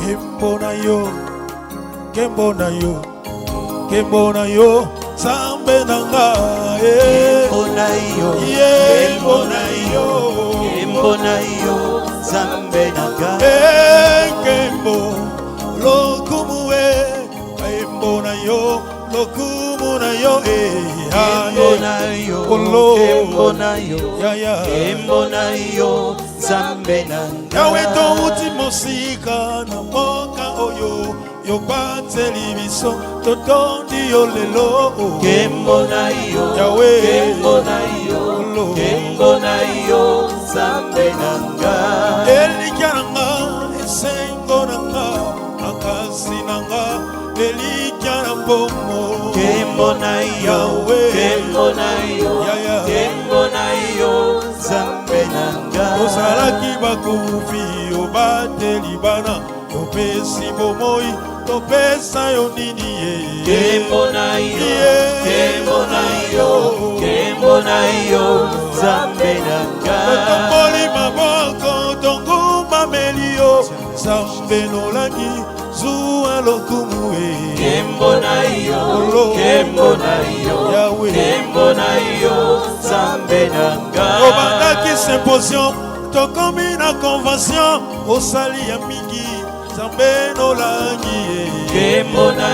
Kembo na yo, Zambe nanga. Kembo na yo, Zambe nanga. Kembo, lokumue, kembo na yo, lokumu na yo, kembo na yo, Zambe nanga. Yawe to utimosika na moka oyo. Yo bateli biso totondi yo lelo. Kembo na yo, Yahweh. Kembo na yo, Zambe nanga. Elikya nanga, esengo nanga, makasi nanga, elikya na mbomo. Kembo na yo, kembo na yo, Zambe nanga. Ozalaki bakufi yo bateli bana, topesi bomoi, topesa yo nini ye. Kembo na yo, Zambe nanga. Tokoli maboko, tonguma melio, Zambe nolangi, zuwa lokumu e. Kembo na yo, Zambe nanga. Obandaki symposium, tokomi na convention, osali ya mingi, Zambe nolangi e. Kembo na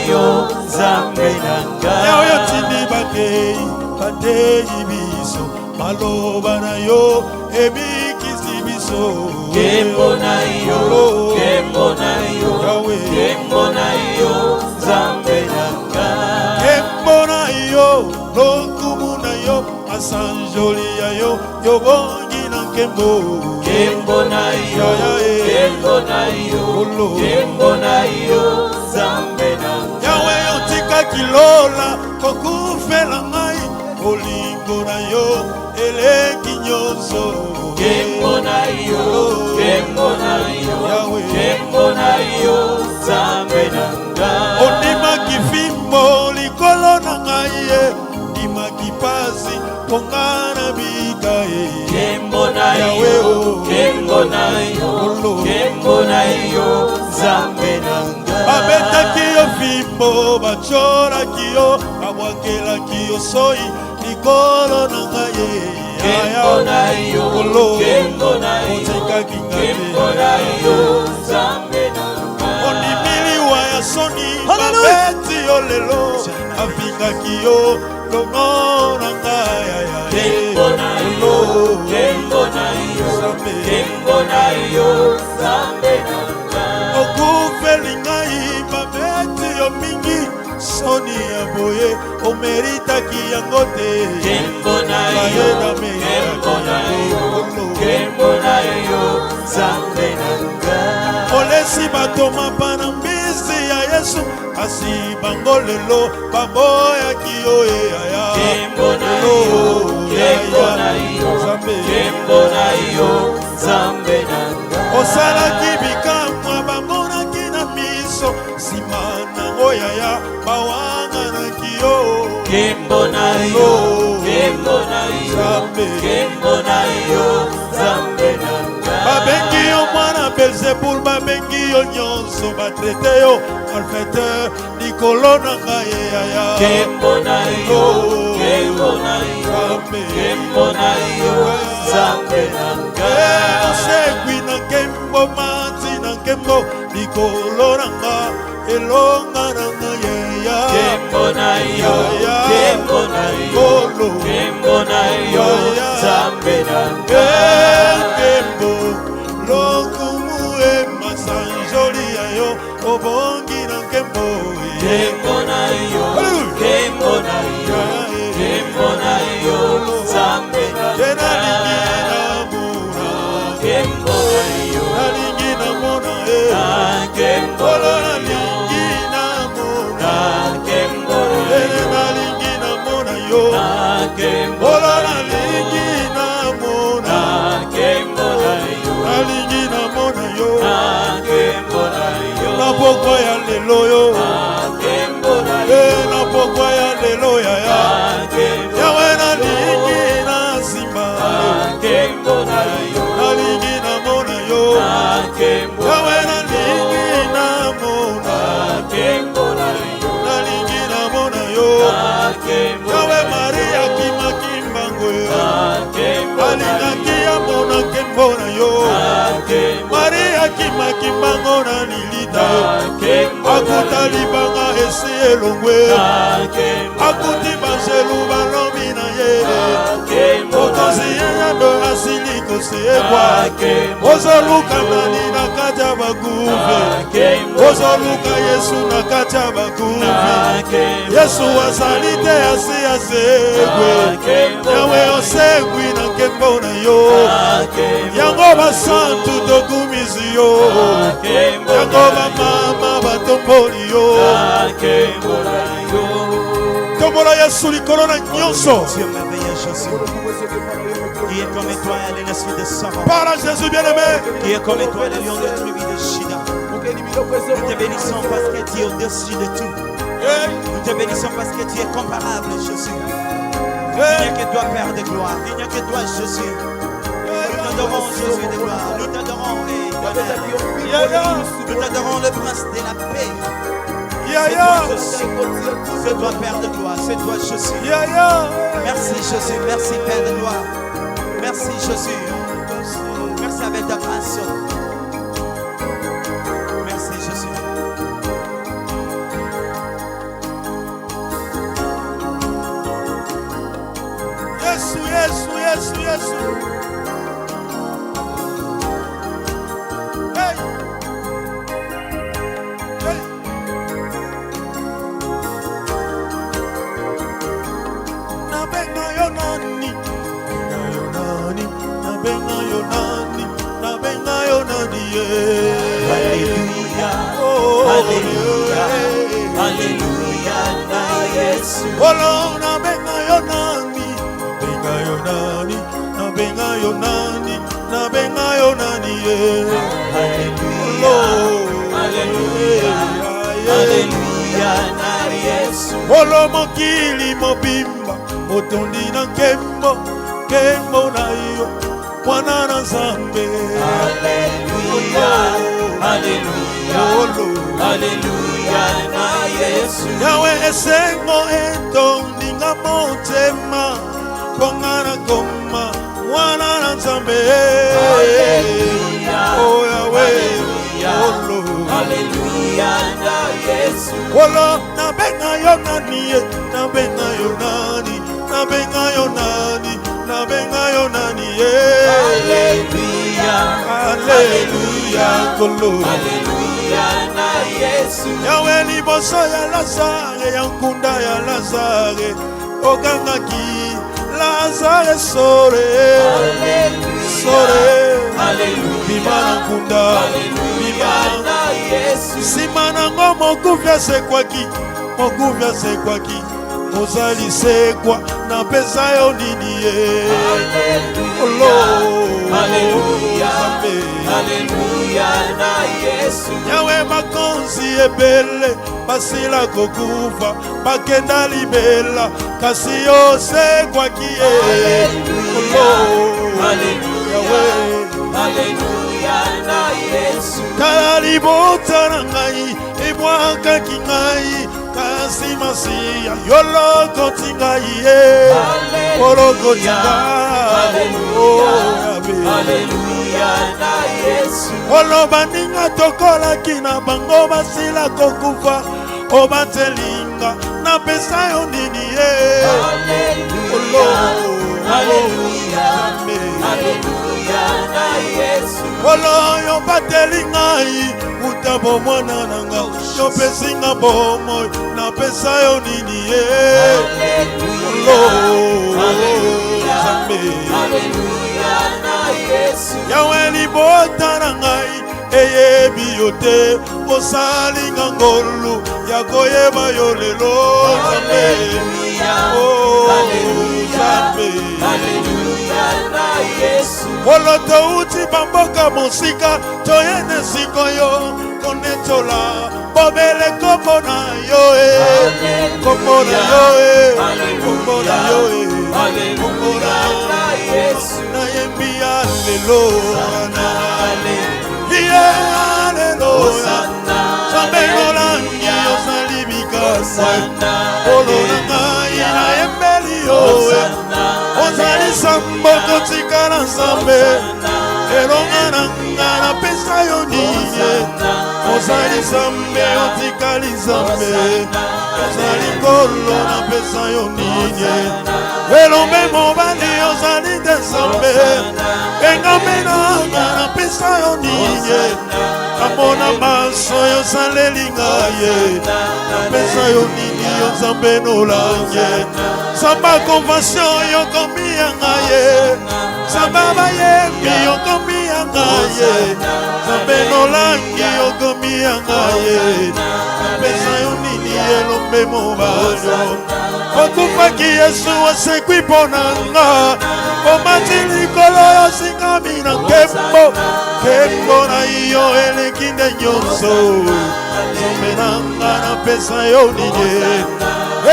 yo, Zambe nanga. Yawe tindi batei biso, maloba na yo, ebikisi biso. Kembo na yo, Zambe nanga. Kembo na yo, lokumu na yo, asanjoli ya yo, yobongi na nkembo. Kembo na yo, Zambe nanga. Yawe yotika kilola, kokufela ngai, olingo na yo, eleki nyonso. Kembo na yo, Zambe nanga. Ondimaki fimbo likolo na ngai ye, ondimaki pasi ponga na bika ye. Kembo na yo, Zambe nanga. Babetaki yo fimbo, bachoraki yo, babwakelaki yo soi likolo na ngai ye. Kembo na yo, Zambe nanga. Ondimiliwa ya soni, babeti yo lelo, afingaki yo longo na ngai. Kembo na yo, Zambe nanga. Okufeli ngai, babeti yo mingi, soni ya boye, omeritaki yango te. Kembo na yo, Zambe nanga. Olesi bato mapana mbisi ya Yesu, kasi bango lelo baboyaki yo eyaya. Kembo na yo, Zambe nanga. Osalaki bikamwa bamonaki na miso, sima nango yaya bawanganaki yo. Kembo na yo, Zambe nanga. Babengi yo mwana Belzebul, babengi yo nyonso, batrete yo malfaiteur likolo na ngai yaya. Kembo na yo, Zambe nanga. Osekwi na nkembo, mati na nkembo, likolo na ngai elonga na ngai yaya. Kembo na yo, Zambe nanga. Kembo lokumu e masanjoli ya yo, obongi na nkembo. Kembo na yo, Zambe nanga. Kembo na yo, Nalingi na mona Kembo na yo, Kembo na yo, Kembo na poko ya lelo yo. alingaki amona nkembo na yo. Maria akimaki mbango na lilita yo. Akuta libanga esi elongwe. Akuti banzelu balobi na ye. Mokonzi yeyando asili kosebwa. Ozoluka nani na kati ya bakufi. Ozoluka Yesu na kati ya bakufi. Yesu azali te asi asegwe. Yawe osegwi na nkembo na yo. Yango basantu tokumisi yo. Yango bamama batomboli yo. Tombola Yesu likolo na nyonso. Qui est comme étoile les nations de Saba. Par Jésus bien-aimé. Qui est comme étoile les lions de tribu de Shida. Nous te bénissons parce que tu es au-dessus de tout. Nous te bénissons parce que tu es comparable, Jésus. Il n'y a que toi, Père de gloire. Il n'y a que toi, Jésus. Nous t'adorons, Jésus de gloire. Nous t'adorons, nous t'adorons, le prince de la paix. C'est toi, Père de gloire. C'est toi, Jésus. Merci, Jésus. Merci, Père de gloire. Merci, Jésus. Merci avec ta grâce. Merci, Jésus. Yesu, Yesu, Yesu, Yesu. Hey. Hey. Nabenga yo nani? Nabenga yo nani? Nabenga yo nani? Alléluia. Alléluia. Alléluia. Na Yesu. Olo nabenga yo nani? Nabenga yo nani? Nabenga yo nani? Nabenga yo nani? Alléluia. Alléluia. Alléluia. Na Yesu. Olo mokili mobimba otondi na nkembo nkembo na yo mwana na Nzambe. Alléluia. Alléluia. Alléluia. Na Yesu. Yawe esengo etondinga motema mponga na koma mwana na Nzambe. Alléluia. Oh Yawe. Alléluia. Na Yesu. Olo nabenga yo nani? Nabenga yo nani? Nabenga yo nani? Nabenga yo nani? Alléluia. Alléluia. Kolo. Alléluia. Na Yesu. Yawe liboso ya Lazare ya nkunda ya Lazare ogangaki Lazare sore. Sore. Bima na nkunda. Alléluia. Na Yesu. Sima nango mokufi asekwaki. Mokufi asekwaki. Mozali sekwa na pesa yo nini ye. Alléluia. Alléluia. Na Yesu. Yawe makonzi ebele basila kokufa bakenda libela kasi yo sekwaki ye. Alléluia. Alléluia. Na Yesu. Kala libota na ngai ebwakaki ngai kasi masiya yolokoti ngai ye. Olokoti ngai. Alléluia. Na Yesu. Oloba ninga tokolaki na bango basila kokufa obatelinga na pesa yo nini ye. Alléluia. Alléluia. Na Yesu. Olo yo bateli ngai uta bomwana nanga yo pesinga bomo na pesa yo nini ye. Alléluia. Na Yesu. Yawe libota na ngai eyebi yo te osalinga ngolu ya koyeba yo lelo. Alléluia. Alléluia. Na Yesu. Olo touti bamboka mosika toyene sikoyo konetola bobele kombo na yo kombo na yo kombo na yo Alléluia. Na Yesu. na yembi alelo na Alleluia. Sambegola ngiyo salibika. Olo na ngai na yembeli yo. Ozali sambo kotika na nzambe elonga na nga napesa yo nini ozali nzambe otikali nzambe ozali nkolo napesa yo nini elombe mobali ozali nde nzambe engambe na nga napesa yo nini amona maso yo saleli ngaye napesa yo nini yo nzambe nolange samba convention yo komi ya ngaye samba bayembi yo komi ya ngaye nzambe nolange yo komi ya ngaye napesa yo nini elombe mobali okufaki yesu osekwi mpo na nga omati likolo yosingami na nkembo nkembo na yo eleki nde nyonso nzambe na nga napesa yo nini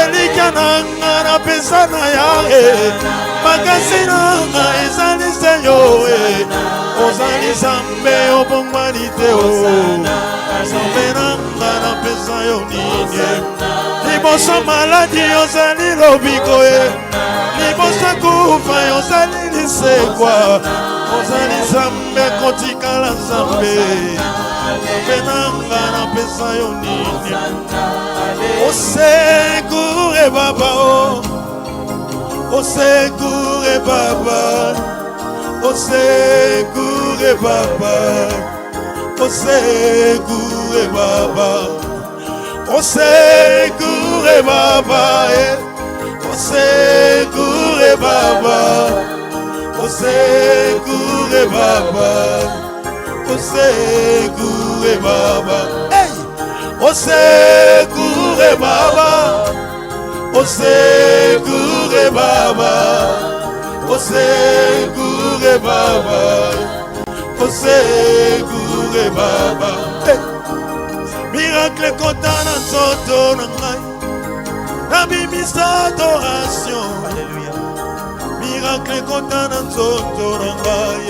elikya na nga napesa na yae makasi na nga ezali se yo ozali nzambe obongwani te nzambe na nga napesa yo nini liboso maladi ozali lobiko liboso kufa ozali lisekwa ozali nzambe kotikala nzambe nzambe na nga napesa yo nini osekure baba osekure baba osekure baba osekure baba osekure baba osekure baba osekure baba osekure baba osekure baba osekure baba osekure baba osekure baba miracle kota na nzoto na ngai nabimisa adoration miracle kota na nzoto na ngai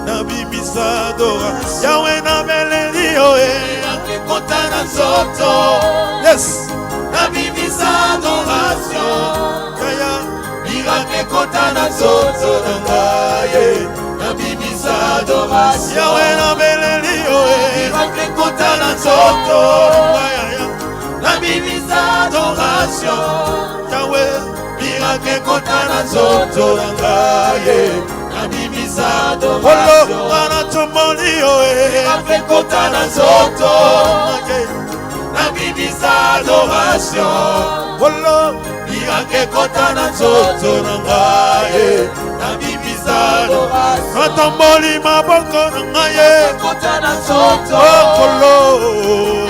nabimisa adoration yawe nabeleli yo miracle kota na nzoto yes nabimisa adoration kaya miracle kota na nzoto na ngai nabimisa adoration yawe nabeleli yo miracle kota na nzoto nabimisa adoration yawe miracle kota na nzoto na ngai nabimisa adoration ngana tomoli yo miracle kota na nzoto nabimisa adoration miracle kota na nzoto na ngai nabimisa adoration natomboli maboko na ngai kota na nzoto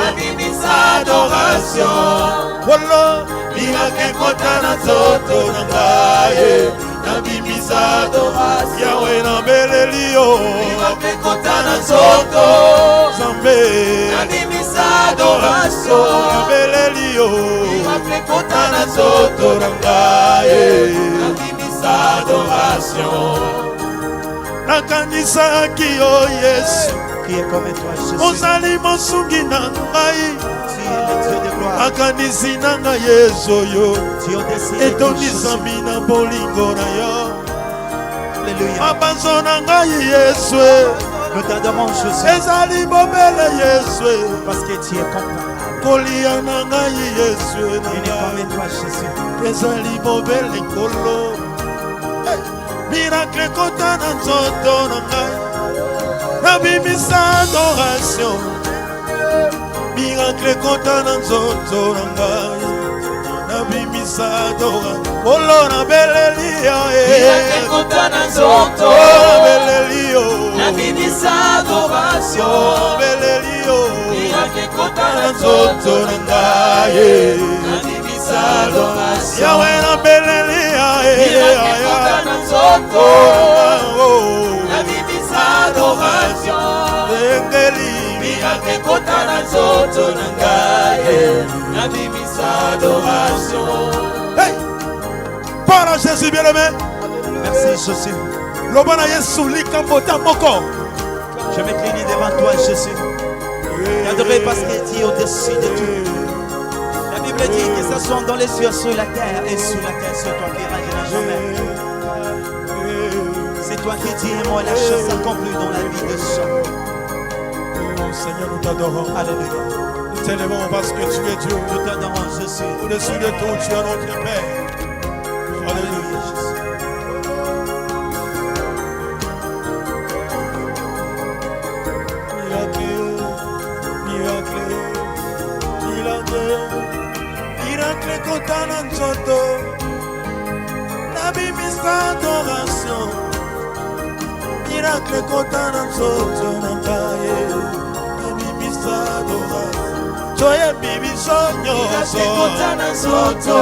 nabimisa adoration miracle kota na nzoto na ngai nabimisa adoration yawe nabeleli yo miracle kota na nzoto nzambe nabimisa adoration nabeleli yo miracle kota na nzoto na ngai nabimisa adoration nakanisaki yo yesu ozali mosungi na ngai makanisi na ngai yesu oyo etondisami na bolingo na yo mabanzo na ngai yesu ezali bobele yesu kolia na ngai yesu ezali bobele nkolo miracle kota na nzoto na ngai nabimisa adoration miracle kota na nzoto na ngai nabimisa adoration kolo nabeleli yo miracle kota na nzoto nabeleli yo nabimisa adoration nabeleli yo miracle kota na nzoto na ngai nabimisa adoration yawe nabeleli yo miracle kota na nzoto nabimisa adoration engeli miracle kota na nzoto na ngai nabimisa adoration. Hey! Para Jésus bien-aimé. Merci Jésus. Lobana Yesu likambota moko. Je m'incline devant toi Jésus. T'adorer parce que tu es au-dessus de tout. La Bible dit que ce soit dans les cieux, sur la terre et sous la terre, sur toi qui règne jamais. toi qui dis et moi la chose s'accomplit dans la vie de Saul. Oh Seigneur, nous t'adorons. Alléluia. Nous t'élevons parce que tu es Dieu. Nous t'adorons Jésus. Au-dessus de tout, tu es notre Père. Alléluia Jésus. Miracle kotana nzoto nabimisa adoration. Miracle kotana nzoto nangaye nabimisa adoration. Joye bibiso nyonso. Miracle kotana nzoto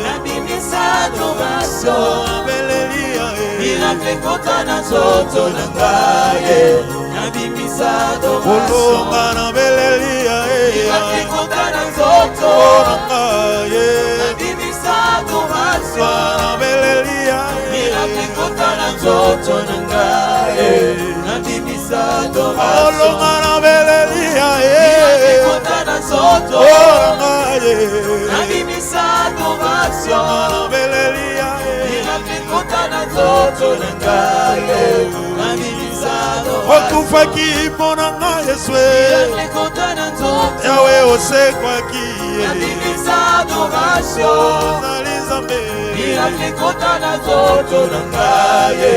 nabimisa adoration. Abelelia Miracle kotana nzoto nangaye nabimisa adoration. Olonga na belelia Miracle kotana nzoto nangaye nabimisa adoration. Abelelia Miracle kotana nzoto nangaye nabimisa adoration. Olonga na belelia Miracle kotana nzoto nangaye nabimisa adoration. Abelelia Miracle kotana nzoto nangaye nabimisa adoration. okufaki mpona nga Yesu Miracle kotana nzoto yawe osekwaki nabimisa adoration. ozali Nzambe Miracle kotana nzoto nangaye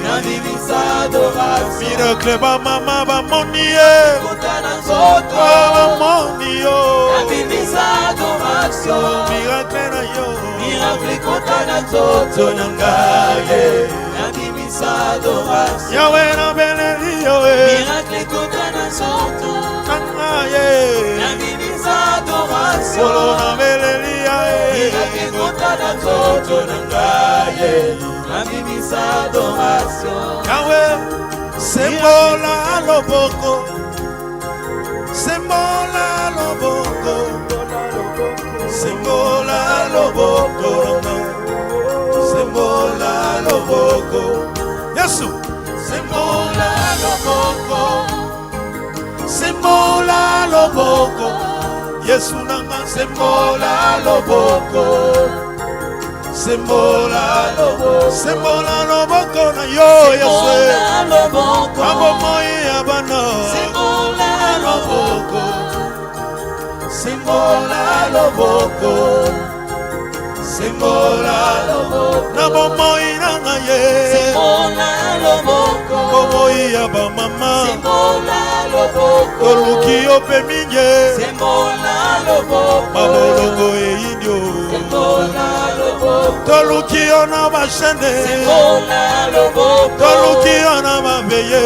nabimisa adoration. miracle bamama bamoni ye Kotana nzoto bamoni yo nabimisa adoration. miracle na yo Miracle kotana nzoto nangaye nabimisa adoration. yawe na beleli yo Miracle kotana nzoto nangaye nabimisa olo adoration. na beleli ya Miracle kotana nzoto nangaye nabimisa adoration. yawe sembola loboko sembola loboko sembola loboko sembola loboko Yesu sembola loboko sembola loboko Yesu nanga sembola loboko sembola loboko na yo Yesu abo moi abana sembola loboko na bomoi nanga ye bomoi ya bamama toluki yo pe minye mabolongo eyinyo toluki yo na bashene toluki yo na mabeye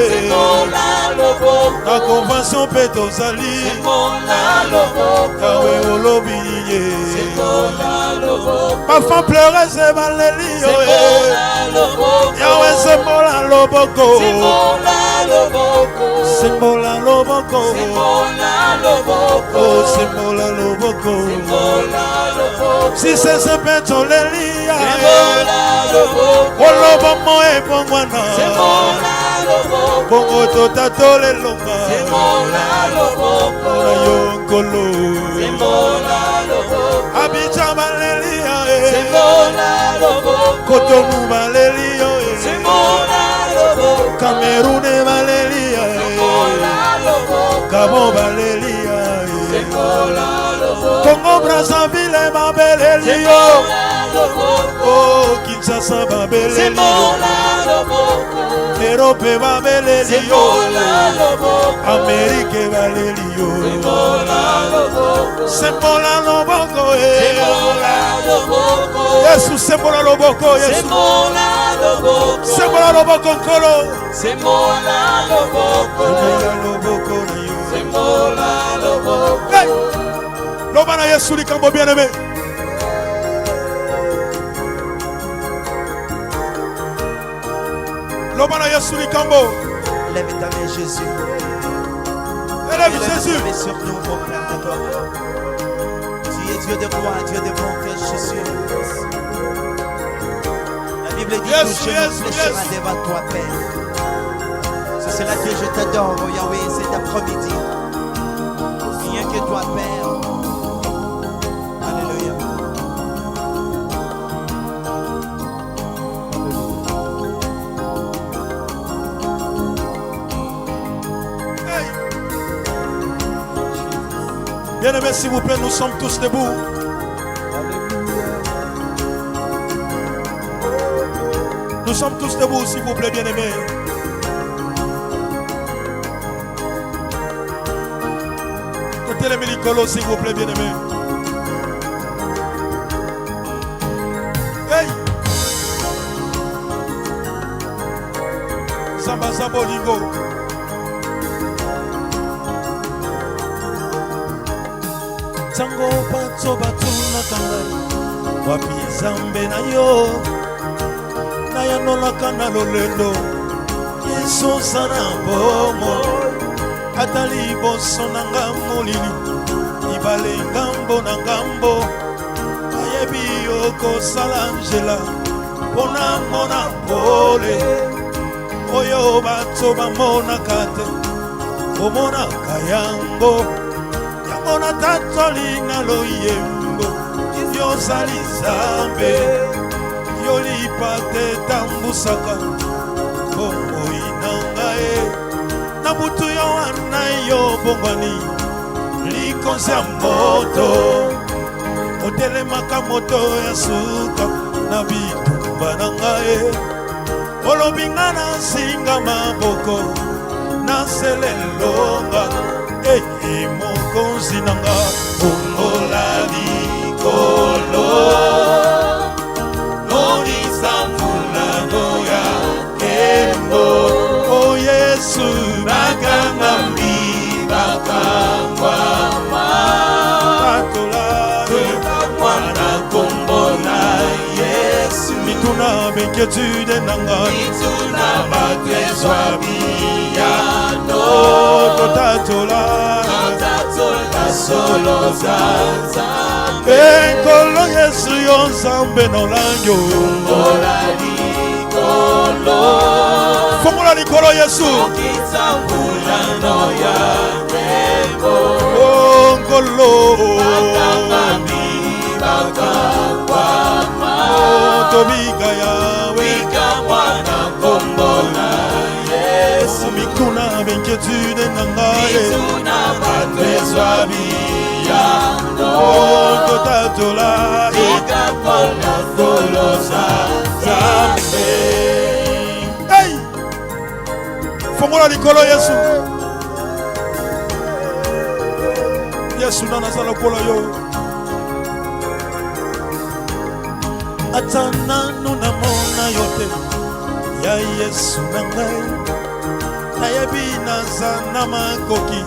na convention mpe tozali kawe olobi ye parfum pleureuse baleli yo yawe sembola loboko sembola loboko oh sembola loboko si sese mpe toleli ya koloba mo ebongwana bongo totatolelonga na yo nkolo abidja baleli ya kotonu baleli yo kamerune baleli ya gabon baleli ya Congo Brazzaville babeleli yo oh Kinshasa babeleli yo Europe babeleli yo Amerique baleli yo sembola loboko Yesu sembola loboko Yesu sembola loboko nkolo sembola loboko na yo sembola loboko. Hey! Loba na Yesu likambo bien aimé. Loba na Yesu likambo. Lève ta main Jésus. Élève Jésus. Lève sur nous mon Père de gloire. Tu es Dieu de gloire, Dieu de bonté, Jésus. La Bible dit que je me fléchira devant toi, Père. C'est cela que je t'adore, oh Yahweh, cet après-midi. Rien que toi, Père. Alléluia. Bien-aimés, s'il vous plaît, nous sommes tous debout. Nous sommes tous debout, s'il vous plaît, bien-aimés. Côté les mélicolos, s'il vous plaît, bien-aimés. Hey! Samba Samba Olingo. Tango bato batuna kangai wapi zambe na yo na ya nolaka na lolendo Yesu sana bomo atali boso na ngamolili ibale ngambo na ngambo ayebi yoko salangela pona mona pole oyo bato bamona kate omona kayango ona tatoli na loyembo yo sali zambe yo lipate tambusaka bongo inangae na butu yo wana yo bongwani likonzi ya moto otelemaka moto ya suka na bitumba na ngae olobinga na singa maboko na selelonga mokonzi nanga ongola likolo nonisa fulano ya kembo o Yesu bakanga mbibakangwa matolari mwana kombo na Yesu mituna benkietude nanga mituna batezwa biyano totatola solo zanzambe enkolo Yesu yo nzambe nolanyo fongola likolo fongola likolo Yesu okitambulano ya rembo ongolo bakangwama tobiga yawe bikamwana kombola Yesu mikuna benkietude nangaye mituna batezwa biyano totatola ikapona solo zanzambe hey fongola likolo Yesu Yesu nana za lokola yo atana nuna mona yote ya Yesu nangai nayebi naza na makoki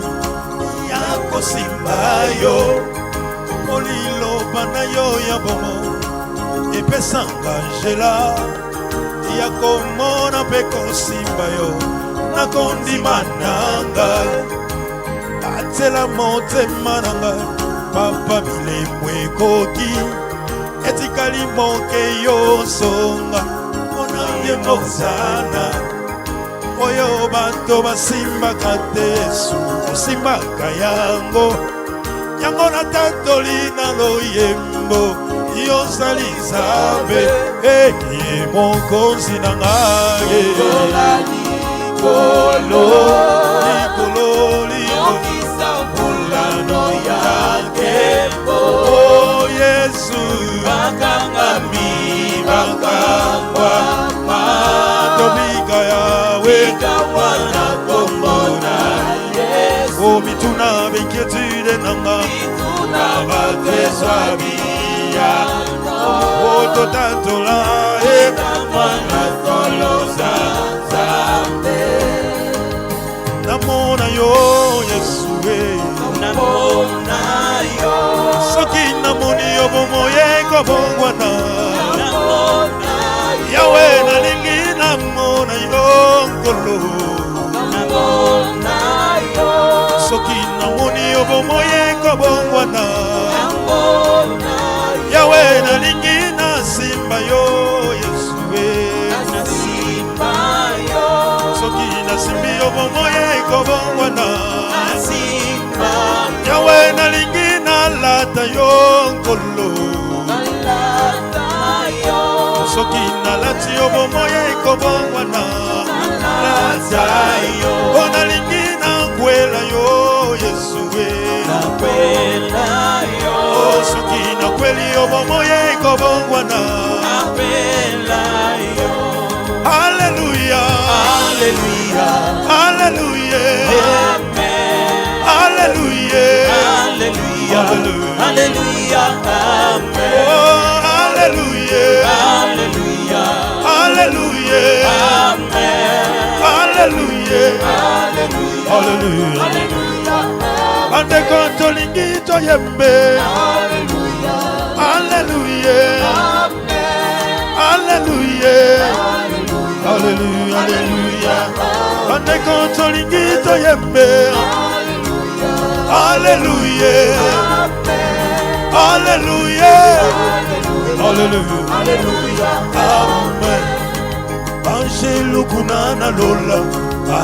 ya kosimba yo oliloba na yo ya bomo epesanga njela ya komona mpe kosimba yo nakondima nanga atela motema nanga papa bilembo ekoki etikali moke yo songa mpona ye mozana oyo bato basimbaka te Yesu osimbaka yango yango na tatoli na loyembo yozali nzambe eye mokonzi na ngai likolo okisambulano ya nkembo o Yesu bakangami bakangwa matobika yawe ikawana kombona Yesu o mituna benkietude nanga mituna batezwa biyano o totatola ikamwana solo zanzambe namona yo Yesu namona yo soki namoni yo bomoye kobongwana namona yawe nalingi namona yo nkolo namona yo soki namoni yo bomoye kobongwana namona yawe nalingi nasimba yo Yesu nasimba yo soki nasimbi yo bomoye kobongwana nasimba yawe nalingi nalata yo nkolo nalata yo soki nalati yo bomoye kobongwana nalata yo nalingi nakwela yo Yesu nakwela bomoye kobongwana. Alléluia. Alléluia. Alléluia. Amen. Alléluia. Alléluia. Alléluia. Amen. Oh, Alléluia. Alléluia. Alléluia. Amen. Alléluia. Alléluia. Alléluia. Alléluia. Ande kontolingi toyembe. Alléluia. Alléluia. Amen. Alléluia. Alléluia. Alléluia. Ande kontolingi toyembe. Alléluia. Alléluia. Alléluia. Alléluia. Amen. Angelo kunana lola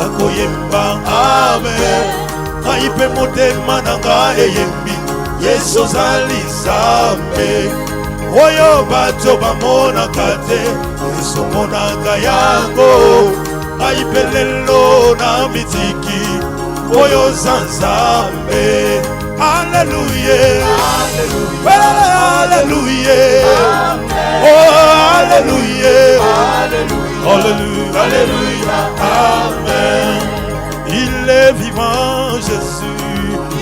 akoyemba. Amen. Aipe motema nanga eyembi. Yesu zali Nzambe. Oyo bato bamonaka te. Yesu monaka yango. Aipe lelo na mitiki. Oyo za Nzambe. Alléluia. Alléluia. Oh, Alléluia. Alléluia. Alléluia. Amen. Il est vivant, Jésus.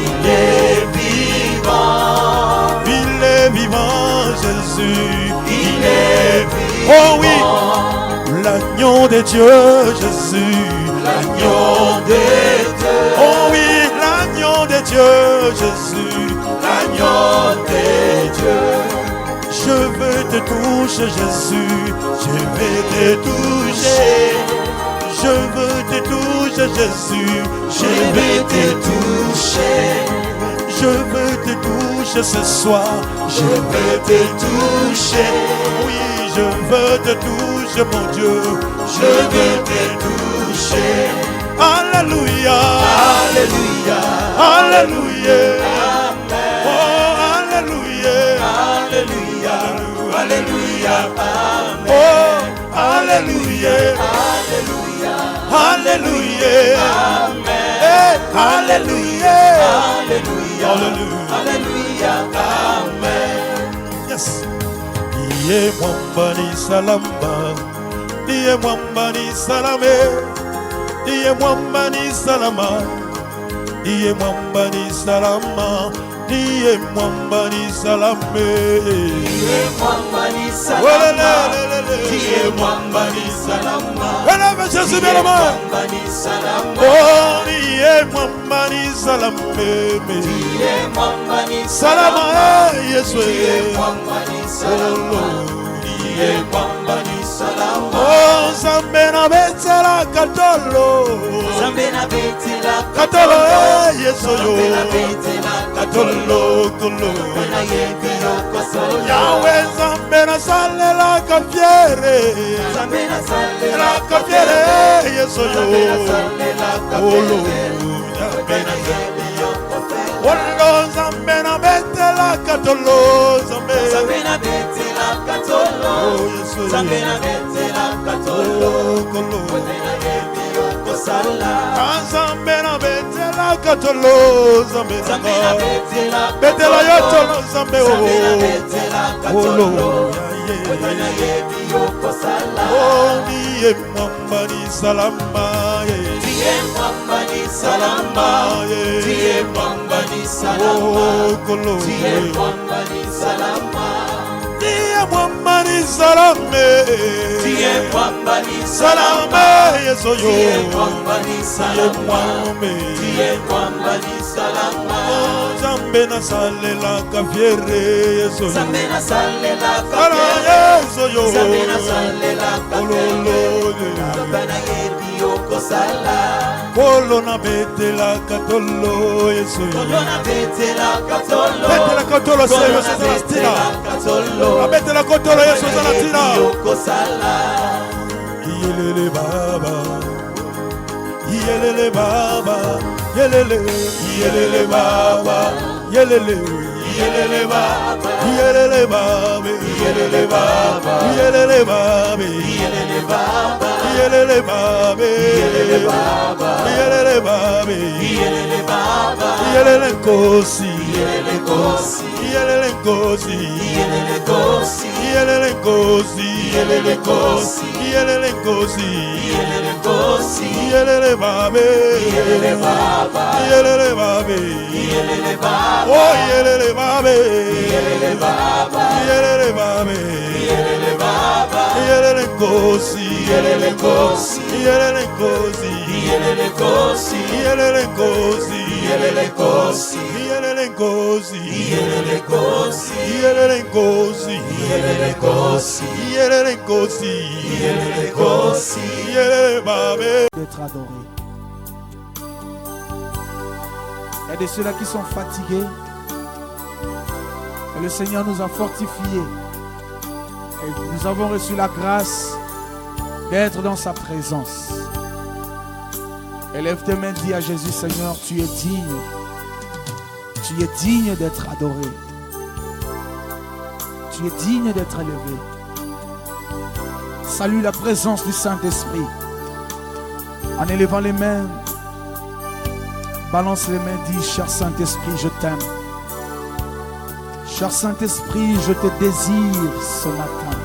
Il est vivant. Il est vivant, Jésus. Il est vivant. Oh oui, l'agneau de Dieu, Jésus. L'agneau de Dieu. Oh oui, l'agneau de Dieu, Jésus. L'agneau de Dieu. Je veux te toucher, Jésus. Je veux te toucher. Je veux te toucher, Jésus. Je vais te toucher. Je veux te toucher ce soir. Je veux te toucher. Oui, je veux te toucher, mon Dieu. Je veux te toucher. Alléluia. Alléluia. Alléluia. Amen. Oh, Alléluia. Alléluia. Alléluia. Amen. Oh, Alléluia. Alléluia. Alléluia. Amen. Eh, Alléluia. Alléluia. Alléluia. Amen. Yes. Iye mwamba ni salama. Iye mwamba ni salame. Iye mwamba ni salama. Iye mwamba ni salama. Iye mwamba ni salame. Iye mwamba ni salama. Iye mwamba ni salama. Élève Jésus bien la main. Mwamba ni salama. Oh, iye mwamba ni salame. Iye mwamba ni Salama, salama. Yesu. Iye mwamba ni salama. Iye mwamba ni salama. Oh, Nzambe na betela katolo. Nzambe na betela Katolo, Yesu yo. Nzambe na betela Katolo, kolo. na yebi yokoso. Yahweh, Nzambe na salela kafiere. Nzambe na salela La kafiere, Yesu yo. Nzambe na salela Olo, Nzambe na yebi yokoso. Olo, Nzambe na betela katolo. Nzambe na betela katolo. Oh, Yesu yo. Nzambe na betela katolo. Oh, kolo. Nzambe na yebi yokosala. Nzambe na betela katolo. Nzambe Nzambe na betela betela yotolo. Nzambe Nzambe na o. betela Olo, katolo. yeah, Nzambe na yeah. yebi yokosala. Oh, niye mwamba ni salama, yeah. Tiye mwamba ni salama. Tiye mwamba ni salama. Oh, kolo. Tiye mwamba ni salama. Niye mwamba ni salame. Tiye mwamba ni Salame, Yesu yo. Tiye mwamba ni Tiye salama. mwambe. Tiye mwamba ni salama. Oh, Nzambe na salela kafiere, Yesu yo. Nzambe na salela Sala kafere. Yesu yo. Nzambe na salela kafere. Ololo, Nzambe na yebi yokosala. kolo na betela katolo, Yesu yo. Kolo na betela katolo. Betela katolo, Yesu zala stina. katolo. Betela katolo, Yesu zala stina. Yokosala. Yelele baba, yelele baba, yelele, yelele baba, yelele, Yelele Baba, Yelele Baba, Yelele Baba, Yelele Baba, Yelele Baba, Yelele Baba, Yelele Baba, Yelele Baba, Yelele Baba, Yelele Kosi, Yelele Kosi, Yelele Kosi, Yelele Kosi, Yelele Kosi, Yelele Kosi, Yelele Kosi, Yelele Kosi, Yelele Baba, Yelele Baba, Yelele Baba, Yelele Baba, oh Yelele Baba, Yelele Baba, Yelele Baba, Yelele Baba, Yelele Kosi, Yelele Kosi, Yelele Kosi, Yelele Kosi, Yelele Kosi, Yelele Kosi, Yelele Kosi, Yelele Kosi, Yelele Kosi, Yelele Kosi, Yelele Kosi, Yelele Kosi, Yelele Baba. D'être adoré. Il y a de ceux-là qui sont fatigués. Et le Seigneur nous a fortifiés. Et nous avons reçu la grâce d'être dans sa présence. Élève tes mains, dis à Jésus, Seigneur, tu es digne. Tu es digne d'être adoré. Tu es digne d'être élevé. Salue la présence du Saint-Esprit. En élevant les mains, balance les mains, dis, cher Saint-Esprit, je t'aime. Cher Saint-Esprit, je te désire ce matin.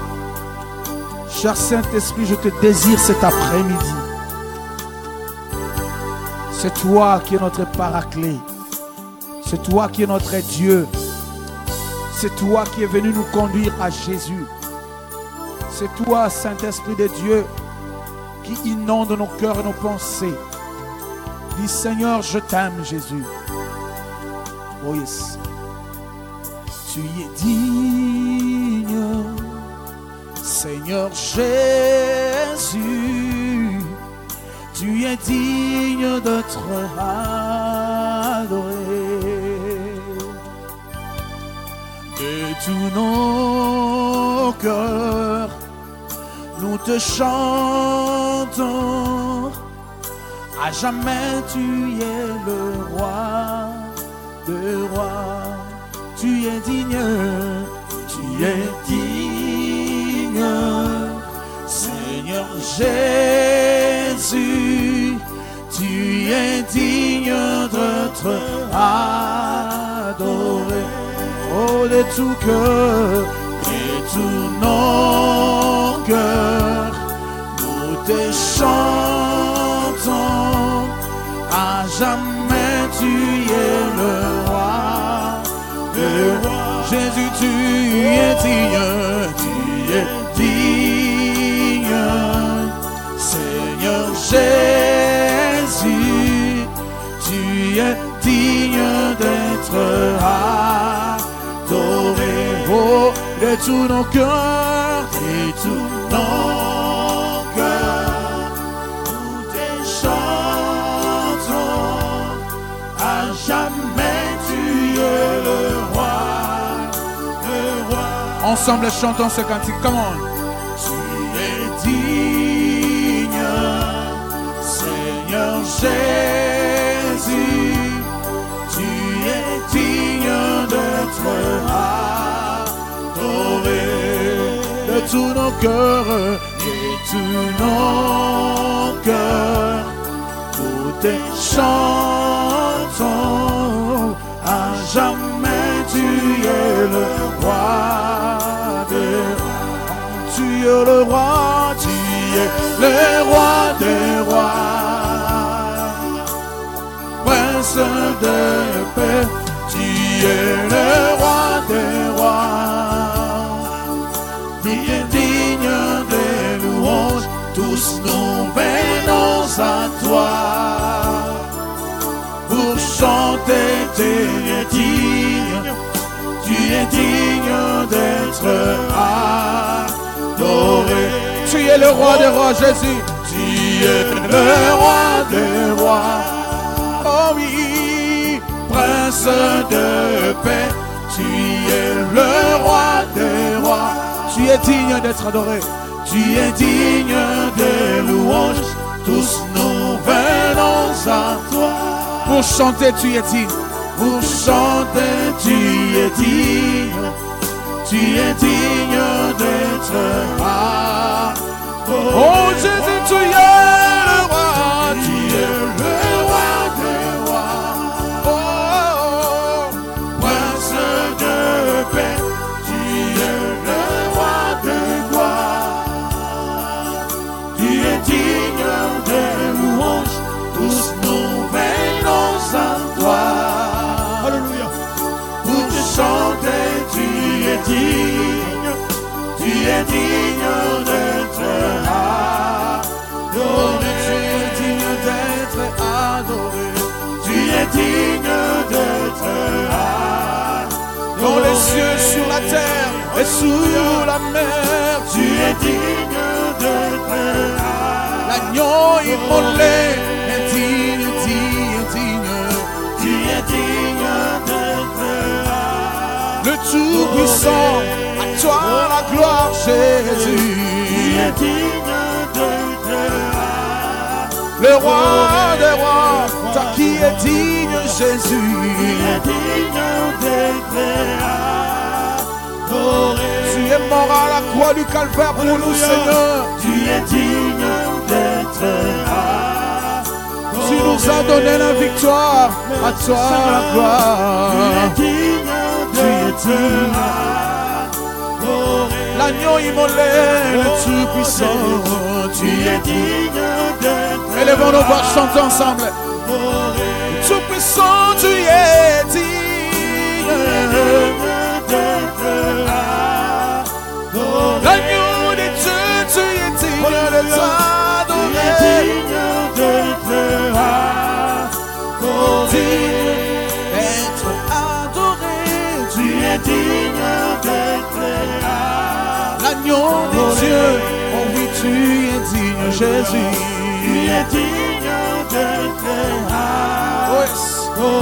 Cher Saint-Esprit, je te désire cet après-midi. C'est toi qui es notre paraclet. C'est toi qui es notre Dieu. C'est toi qui es venu nous conduire à Jésus. C'est toi, Saint-Esprit de Dieu, qui inonde nos cœurs et nos pensées. Dis, Seigneur, je t'aime, Jésus. Oh yes. Tu es digne, Seigneur Jésus. Tu es digne d'être adoré. De tous nos cœurs, nous te chantons. À jamais tu es le roi de rois. Tu es digne, tu es digne, Seigneur Jésus. Tu es digne d'être adoré. Oh, de tout cœur et tous nos cœurs, nous te chantons. À jamais tu es le roi. Jésus, tu es digne, tu es digne, Seigneur Jésus, tu es digne d'être adoré. Oh, de tous nos cœurs, de tous nos cœurs, nous te chantons. À jamais tu es le roi. Ensemble chantons ce cantique, come on. Tu es digne, Seigneur Jésus. Tu es digne d'être adoré. De tous nos cœurs et tous nos cœurs, nous te chantons. À jamais tu es le roi. Tu es le roi, tu es le roi des rois. Prince de paix, tu es le roi des rois. Tu es digne des louanges, tous nous venons à toi. Pour chanter, tu es digne. Tu es digne d'être adoré. Tu es le roi des rois, Jésus. Tu es le roi des rois. Oh oui, prince de paix. Tu es le roi des rois. Tu es digne d'être adoré. Tu es digne des louanges. Tous nous venons à toi. Pour chanter, tu es digne. pour chanter, tu es digne d'être adoré. Oh Jésus, tu es le roi, tu es le roi des rois. Oh, prince de paix, tu es le roi de gloire. Tu es digne des louanges, tous nous venons à toi. Alléluia. Pour te chanter, tu es digne d'être adoré. Tu es digne d'être adoré. Tu es digne d'être adoré. Dans les cieux, sur la terre et sous la mer, tu es digne d'être adoré. L'agneau immolé est digne. Tu es digne d'être adoré. Le Tout-Puissant, à toi la gloire, Jésus. Tu es digne d'être adoré. Le roi des rois, toi qui es digne, Jésus. Tu es digne d'être adoré. Tu es mort à la croix du calvaire pour nous, Seigneur. Tu es digne d'être adoré. Tu nous as donné la victoire, à toi la gloire. Tu es digne d'être adoré. L'agneau immolé, le Tout-Puissant, tu es digne d'être. Élevons nos voix, chantons ensemble. Tout-Puissant, tu es digne d'être adoré. L'agneau de Dieu, tu es digne d'être adoré. Tu es digne d'être adoré. Tu es digne d'être adoré. L'agneau de Dieu, oh oui, tu es digne, Jésus. Tu es digne d'être adoré.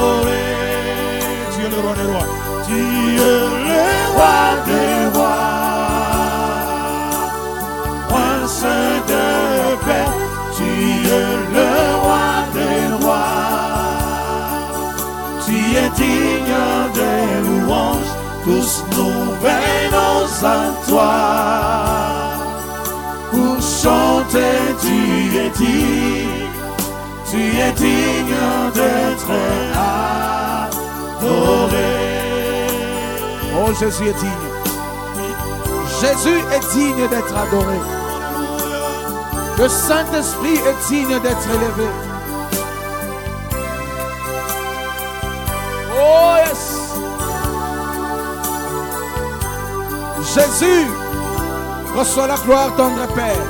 Tu es le roi des rois. Tu es le roi des rois. Prince de paix, tu es le roi des rois. Tu es digne des louanges, tous nous venons à toi. Pour chanter, tu es digne d'être adoré. Oh, Jésus est digne. Jésus est digne d'être adoré. Le Saint-Esprit est digne d'être élevé. Oh yes. Jésus, reçois la gloire, tendre Père.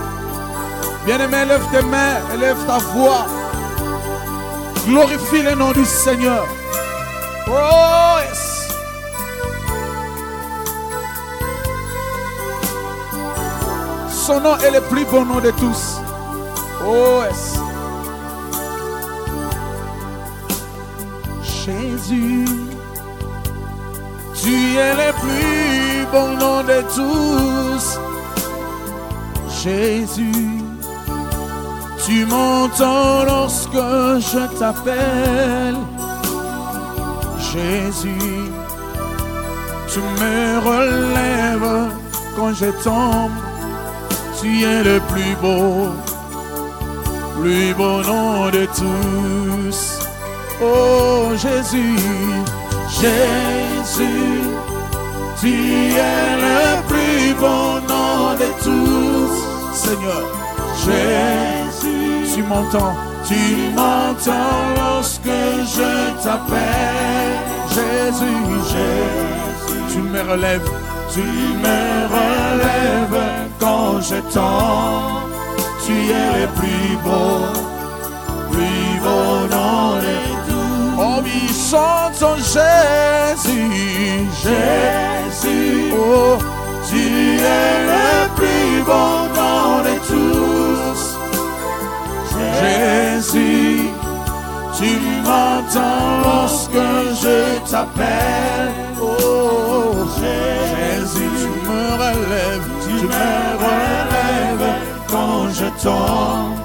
Bien-aimé, lève tes mains, élève ta voix. Glorifie le nom du Seigneur. Oh yes. Son nom est le plus beau nom de tous. Oh yes. Jésus, tu es le plus beau nom de tous. Jésus, tu m'entends lorsque je t'appelle. Jésus, tu me relèves quand je tombe. Tu es le plus beau nom de tous. Oh Jésus, Jésus, tu es le plus beau nom de tous. Seigneur, Jésus, tu m'entends lorsque je t'appelle. Jésus, Jésus, tu me relèves quand je tombe. Tu es le plus beau nom de tous. Oh oui, chantons Jésus, Jésus, oh, tu es le plus beau nom de tous. Jésus, tu m'entends lorsque je t'appelle. Oh Jésus, tu me relèves quand je tombe.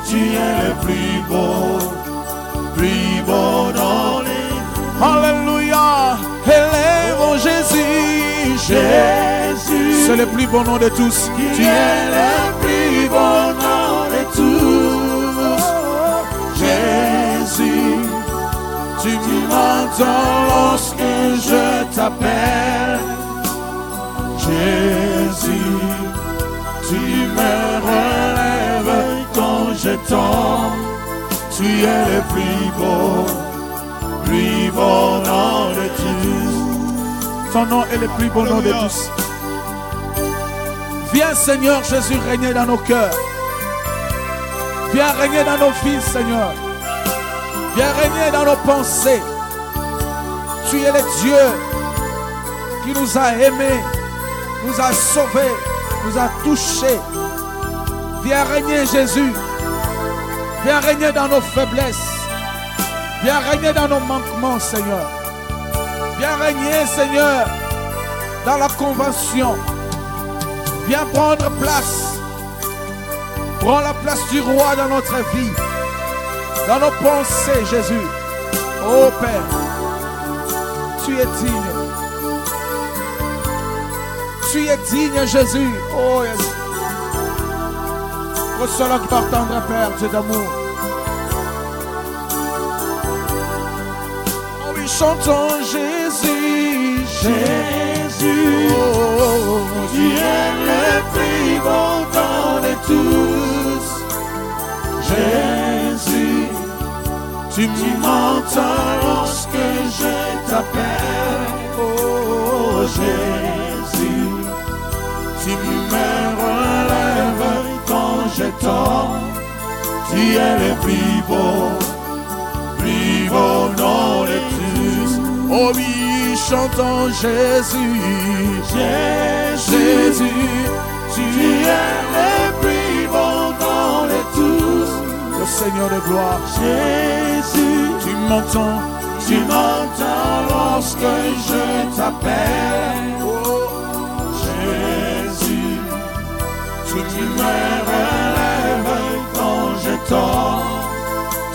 Tu es le plus beau nom de tous. C'est le plus bon nom de tous. Tu es le plus bon nom de tous. Jésus, tu m'entends lorsque je t'appelle. Jésus, tu me relèves quand je tombe. Tu es le plus beau nom de tous. Ton nom est le plus bon nom de tous. Viens Seigneur Jésus régner dans nos cœurs. Viens régner dans nos vies Seigneur. Viens régner dans nos pensées. Tu es le Dieu qui nous a aimés, nous a sauvés, nous a touchés. Viens régner Jésus. Viens régner dans nos faiblesses. Viens régner dans nos manquements Seigneur. Viens régner Seigneur dans la convention. Viens prendre place. Prends la place du roi dans notre vie. Dans nos pensées Jésus. Oh Père, tu es digne. Tu es digne Jésus. Oh yes. Reçois la gloire tendre Père, Dieu d'amour. Oh oui, chantons Jésus, Jésus, oh, tu es le plus bon nom de tous. Jésus, tu m'entends lorsque je t'appelle. Oh Jésus, tu me relèves quand je tombe. Tu es le plus beau nom de tous. oh oui, chantons Jésus, Jésus, tu es le plus beau nom de tous. le Seigneur de gloire. Jésus, Tu m'entends lorsque je t'appelle. Oh Jésus, tu me relèves quand je tombe.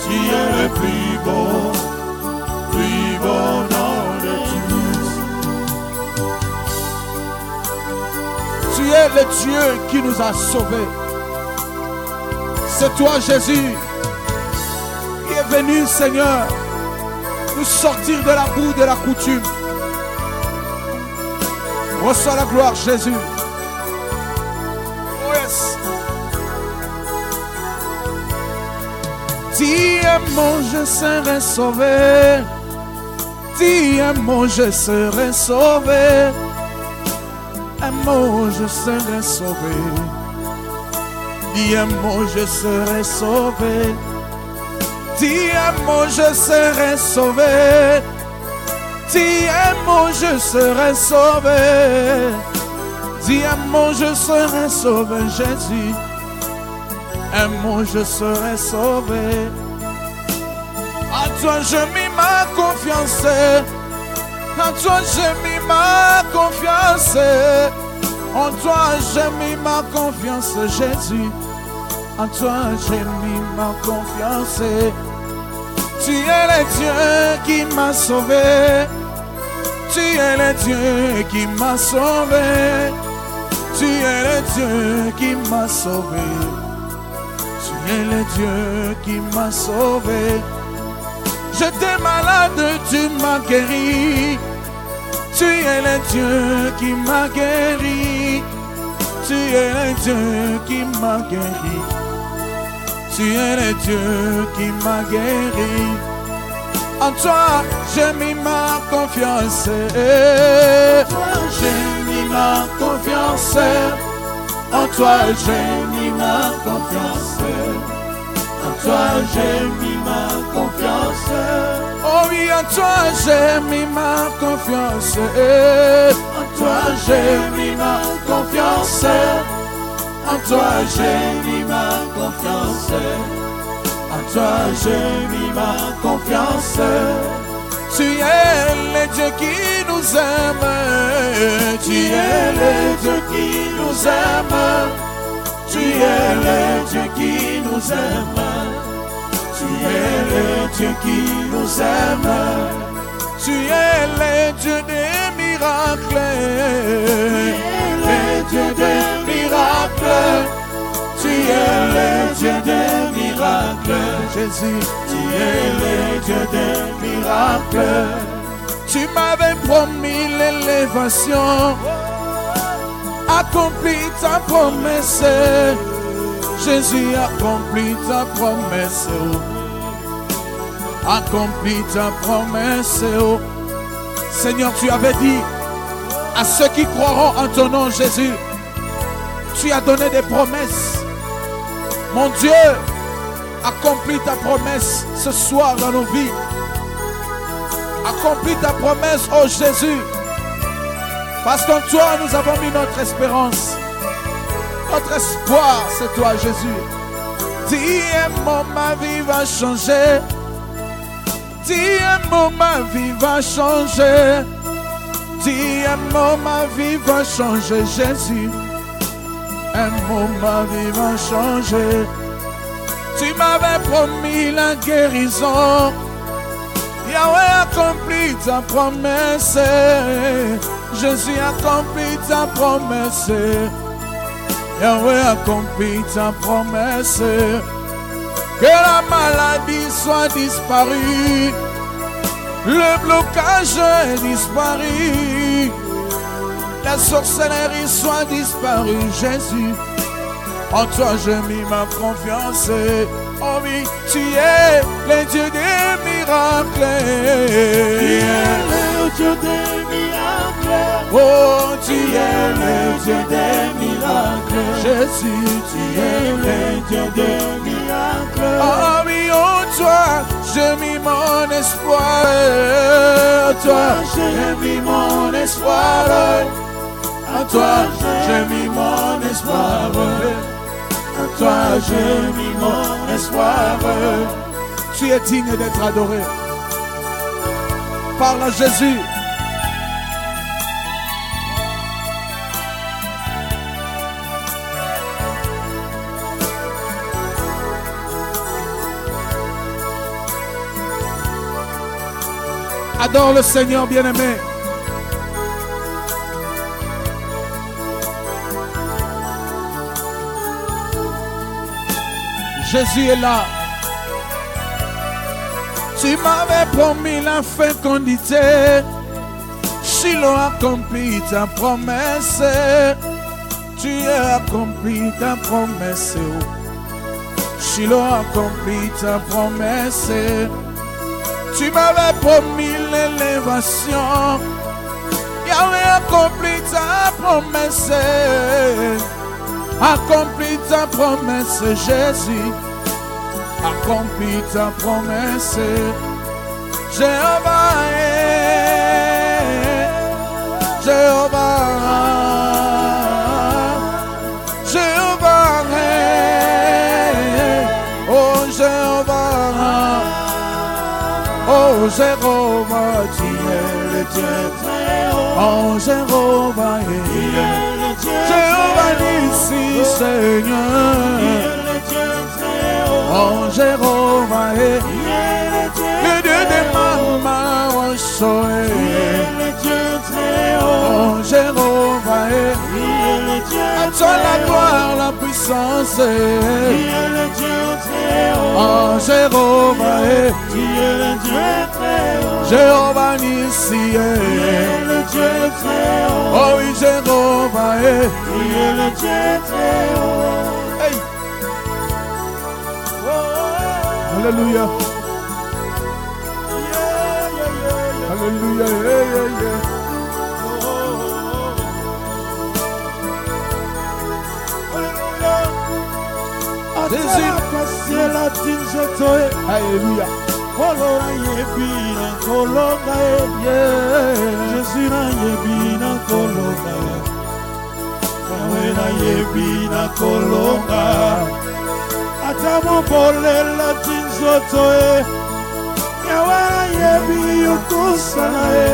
Tu es le plus beau nom de tous. Tu es le Dieu qui nous a sauvés. C'est toi Jésus qui est venu Seigneur nous sortir de la boue de la coutume. Reçois la gloire Jésus. Oh yes. Dis un mot, je serai sauvé. Dis un mot, je serai sauvé. Un mot, je serai sauvé. Dis un mot, je serai sauvé. Dis un mot, je serai sauvé. Dis un mot, je serai sauvé. Dis un mot, je serai sauvé, Jésus. Un mot, je serai sauvé. À toi, j'ai mis ma confiance. À toi, j'ai mis ma confiance. En toi, j'ai mis ma confiance, Jésus. En toi, j'ai mis ma confiance. Tu es le Dieu qui m'a sauvé. Tu es le Dieu qui m'a sauvé. Tu es le Dieu qui m'a sauvé. Tu es le Dieu qui m'a sauvé. J'étais malade, tu m'as guéri. Tu es le Dieu qui m'a guéri. Tu es le Dieu qui m'a guéri. Tu es le Dieu qui m'a guéri. En toi, j'ai mis ma confiance. En toi, j'ai mis ma confiance. En toi, j'ai mis ma confiance. En toi, j'ai mis ma confiance. Oh oui, en toi, j'ai mis ma confiance. En toi, j'ai mis ma confiance. En toi, j'ai mis ma confiance. En toi, j'ai mis ma confiance. Tu es le Dieu qui nous aime. Tu es le Dieu qui nous aime. Tu es le Dieu qui nous aime. Tu es le Dieu qui nous aime. Tu es le Dieu des miracles. Tu es le Dieu des miracles. Tu es le Dieu des miracles. Jésus, Tu es le Dieu des miracles. tu m'avais promis l'élévation. Accomplis ta promesse. Jésus, accomplis ta promesse. Accomplis ta promesse. Seigneur, tu avais dit à ceux qui croiront en ton nom, Jésus, tu as donné des promesses. Mon Dieu, accomplis ta promesse ce soir dans nos vies. Accomplis ta promesse, oh Jésus. Parce qu'en toi, nous avons mis notre espérance. Notre espoir, c'est toi, Jésus. Dis un mot, ma vie va changer. Dis un mot, ma vie va changer. Dis un mot, ma vie va changer, Jésus. Un mot, ma vie va changer. Tu m'avais promis la guérison. Yahweh accomplit ta promesse. Jésus accomplit ta promesse. Yahweh accomplit ta promesse. Que la maladie soit disparue. Le blocage est disparu. La sorcellerie soit disparue, Jésus. En toi j'ai mis ma confiance. Oh oui, tu es le Dieu des miracles. Tu es le Dieu des miracles. Oh, tu Tu es es le Dieu des miracles. Jésus, Tu es le Dieu des miracles. oh oui, en toi j'ai mis mon espoir. En toi J'ai mis mon espoir. en toi j'ai mis mon espoir. En toi j'ai mis mon espoir. Tu es digne d'être adoré. Parle à Jésus. Adore le Seigneur bien-aimé. Jésus est là. Tu m'avais promis la fécondité. Shiloh accomplit ta promesse. Tu as accompli ta promesse. Shiloh accomplit ta promesse. Tu m'avais promis l'élévation. Yahweh accomplit ta promesse. Accomplis ta promesse, Jésus. Accomplis ta promesse. Jéhovah est. Jéhovah. Jéhovah est. Oh Jéhovah. Oh Jéhovah, tu es le Dieu très haut. Oh Jéhovah est. Jéhovah Nissi, Seigneur. Oh Jéhovah est. Le Dieu des mamans, oh Soé. Oh Jéhovah est. À toi la gloire, la puissance. Oh Jéhovah est. Jéhovah Nissi est. Oh oui, Jéhovah est. Hey. Alléluia. Alléluia. Yeah, yeah, yeah. Alléluia. Jésus na yebi na kolonga. Yahweh na yebi na kolonga. Ata mobolela tinzoto e. Yahweh na yebi yokosala e.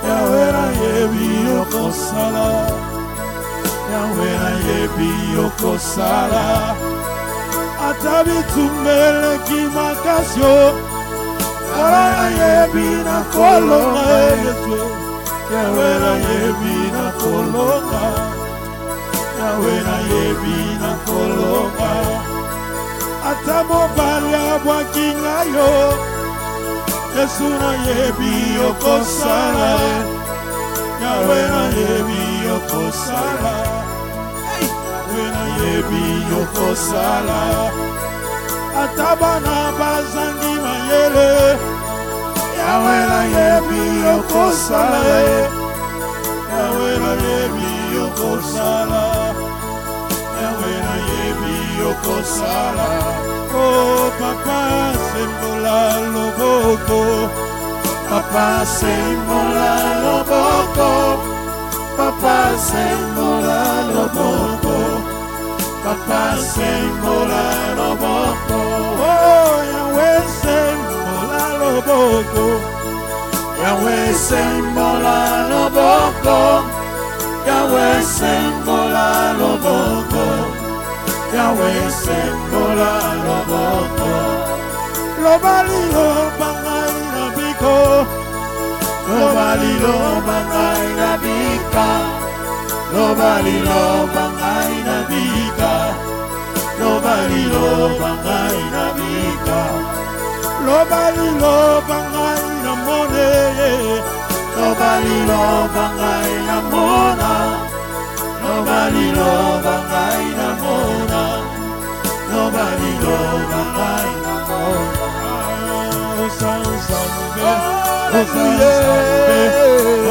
Yahweh na yebi yokosala. Yahweh na yebi yokosala. Ata bitumbele kimakasyo. Yahweh na yebi na kolonga e. Yahweh na yebi na kolonga. Yahweh na yebi na kolonga ata mobali abwaki ngai yo Yesu na yebi okosala Yahweh na yebi okosala Yahweh na yebi okosala ata bana bazangi mayele Yahweh na yebi okosala Yahweh na yebi okosala Yahweh na yebi okosala Oh papa sembola loboko Papa sembola loboko Papa sembola loboko Papa sembola loboko Oh Yahweh sembola loboko Yahweh sembola loboko Yahweh sembola loboko Yahweh sembola loboko Lobali lobangai na biko Lobali lobangai na bika Lobali lobangai na bika Lobali lobangai na bika Lobali lobangai na mone Lobali lobangai na mona Nobody lobangai na mona Nobody lobangai na mona Osansambe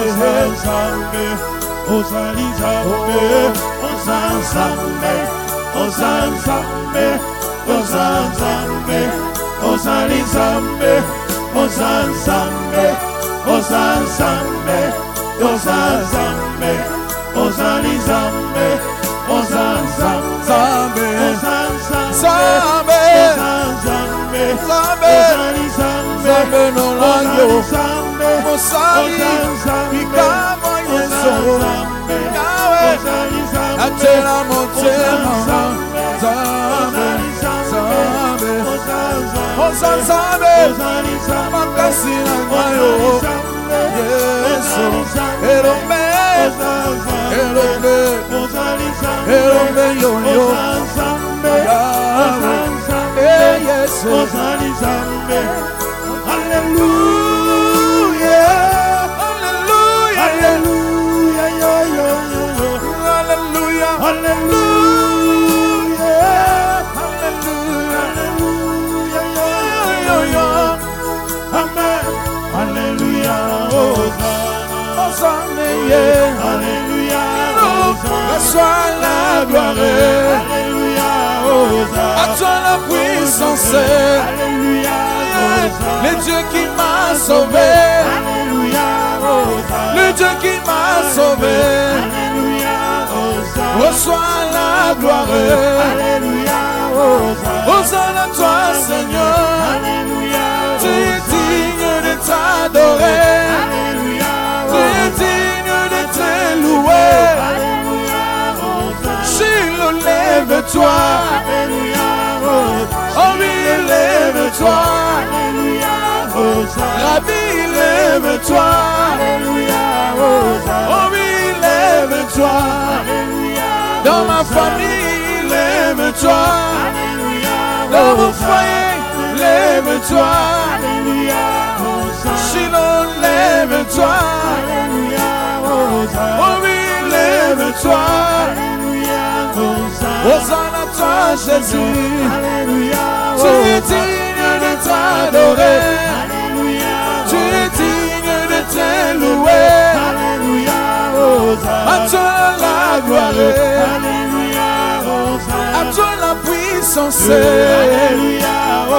Osansambe Osansambe Osansambe Osansambe Osansambe Osansambe Osansambe Osansambe Osansambe Osansambe Osansambe Osansambe Zambe no lango Mosali Mikamo Yeso Yawe Atela Motema Zambe Zambe Osansambe Makasina Mayo Yeso Erome Erome Erome yo yo Yahweh Yeso Hallelujah Hallelujah Hallelujah yo yo yo Hallelujah Hallelujah Hallelujah Hallelujah yo yo Amen Hallelujah Hosanna yeah Alléluia reçois la gloire Alléluia à toi la puissance Alléluia le Dieu qui m'a sauvé Alléluia le Dieu qui m'a sauvé Alléluia reçois la gloire Alléluia Hosanna à toi Seigneur Alléluia tu es digne de t'adorer Alléluia tu es digne d'être loué Alléluia Shiloh lève-toi Alléluia oh oui lève-toi Alléluia Rabbi lève-toi Alléluia oh oui lève-toi Alléluia dans ma famille lève-toi Alléluia dans mon foyer lève-toi Alléluia Shiloh lève-toi Alléluia oh oui lève-toi Alléluia Hosanna à toi Jésus Alléluia tu es digne de t'adorer Alléluia tu es digne de te louer Alléluia à toi la gloire Alléluia à toi la puissance Alléluia oh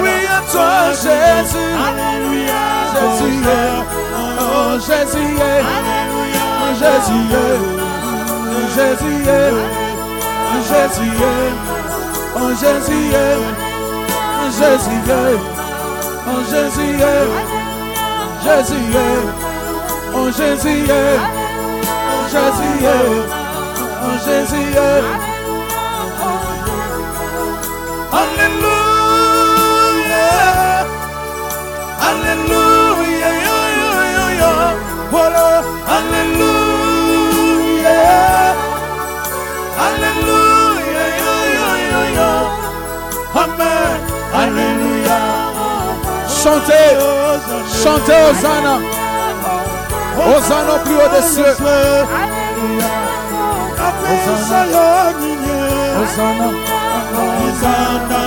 oui à toi Jésus Alléluia Jésus oh Jésus Alléluia Jésus Jésus Jésus oh Jésus Jésus oh Jésus Jésus oh Jésus Jésus oh Jésus Alléluia Alléluia yo yo yo yo voilà Alléluia Alléluia. Chantez, chantez Hosanna. Hosanna au plus haut des cieux. Hosanna. Hosanna.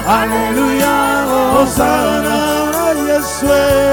Alléluia, Hosanna, Yeshua.